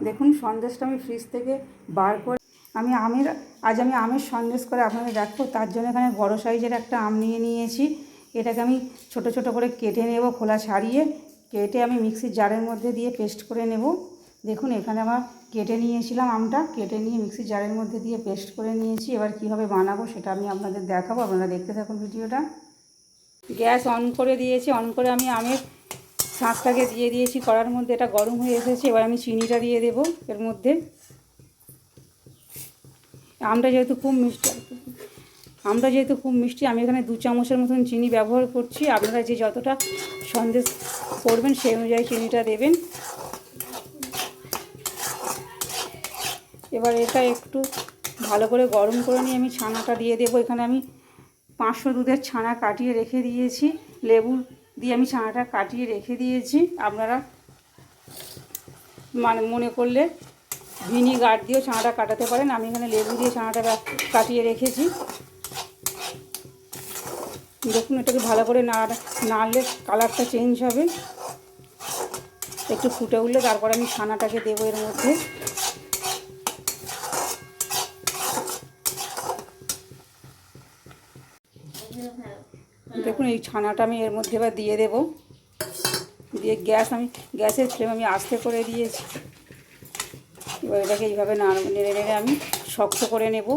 দেখুন সন্দেশটা আমি ফ্রিজ থেকে বার করে আজ আমি আমের সন্দেশ করে আপনাদের দেখবো। তার জন্য এখানে বড় সাইজের একটা আম নিয়ে নিয়েছি। এটাকে আমি ছোট ছোট করে কেটে নেব, খোলা ছাড়িয়ে কেটে আমি মিক্সির জারের মধ্যে দিয়ে পেস্ট করে নেব। দেখুন এখানে আমার কেটে নিয়েছিলাম আমটা, কেটে নিয়ে মিক্সির জারের মধ্যে দিয়ে পেস্ট করে নিয়েছি। এবার কীভাবে বানাবো সেটা আমি আপনাদের দেখাবো, আপনারা দেখতে থাকুন ভিডিওটা। গ্যাস অন করে দিয়েছি, অন করে আমি আমের শাঁসটাকে দিয়ে দিয়েছি কড়ার মধ্যে। এটা গরম হয়ে এসেছে, এবার আমি চিনিটা দিয়ে দেবো এর মধ্যে। আমটা যেহেতু খুব মিষ্টি আমি এখানে 2 চামচের মতন চিনি ব্যবহার করছি। আপনারা যে যতটা সন্দেশ করবেন সেই অনুযায়ী চিনিটা দেবেন। এবার এটা একটু ভালো করে গরম করে নিয়ে আমি ছানাটা দিয়ে দেবো। এখানে আমি 500 দুধের ছানা কাটিয়ে রেখে দিয়েছি, লেবু দিয়ে আমি ছানাটা কাটিয়ে রেখে দিয়েছি। আপনারা মনে করলে ভিনিগার দিয়েও ছানাটা কাটাতে পারেন। আমি এখানে লেবু দিয়ে ছানাটা কাটিয়ে রেখেছি। দেখুন এটাকে ভালো করে নাড়লে কালারটা চেঞ্জ হবে। একটু ফুটে উঠলে তারপরে আমি ছানাটাকে দেবো এর মধ্যে। দেখুন এই ছানাটা আমি এর মধ্যে এবার দিয়ে দেবো। দিয়ে গ্যাসের ফ্লেম আমি আস্তে করে দিয়েছি। এবার এটাকে এইভাবে নেড়ে নেড়ে আমি শক্ত করে নেব।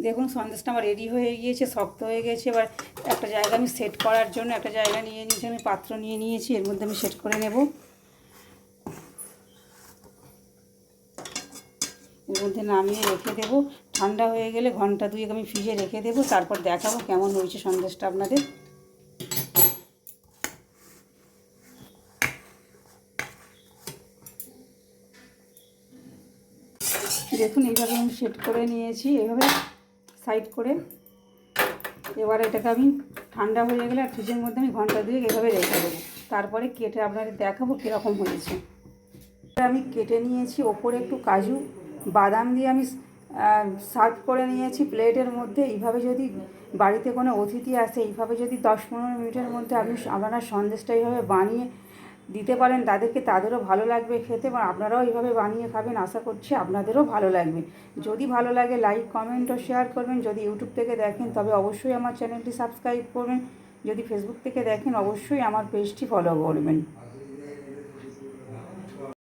দেখুন সন্দেশটা আমার রেডি হয়ে গিয়েছে, শক্ত হয়ে গেছে। এবার একটা জায়গা আমি সেট করার জন্য একটা জায়গা নিয়ে নিয়েছি, আমি পাত্র নিয়ে নিয়েছি। এর মধ্যে আমি সেট করে নেব। এর মধ্যে নামিয়ে রেখে দেবো। ঠান্ডা হয়ে গেলে ঘন্টা 2 আমি ফ্রিজে রেখে দেবো, তারপর দেখাবো কেমন হয়েছে সন্দেশটা আপনাদের। দেখুন এইভাবে আমি সেট করে নিয়েছি, এইভাবে সাইড করে। এবার এটাকে আমি ঠান্ডা হয়ে গেলে আর ফ্রিজের মধ্যে আমি ঘন্টা 2 এভাবে রেখে দেবো, তারপরে কেটে আপনাদের দেখাবো কীরকম হয়েছে। আমি কেটে নিয়েছি, ওপরে একটু কাজু বাদাম দিয়ে আমি সার্ভ করে নিয়েছি প্লেটের মধ্যে। এইভাবে যদি বাড়িতে কোনো অতিথি আসে, এইভাবে যদি 10-15 মিনিটের মধ্যে আপনারা সন্দেশটা এইভাবে বানিয়ে দিতে পারেন তাদেরও ভালো লাগবে খেতে, এবং আপনারাও এইভাবে বানিয়ে খাবেন। আশা করছি আপনাদেরও ভালো লাগবে। যদি ভালো লাগে লাইক, কমেন্ট ও শেয়ার করবেন। যদি ইউটিউব থেকে দেখেন তবে অবশ্যই আমার চ্যানেলটি সাবস্ক্রাইব করবেন। যদি ফেসবুক থেকে দেখেন অবশ্যই আমার পেজটি ফলো করবেন।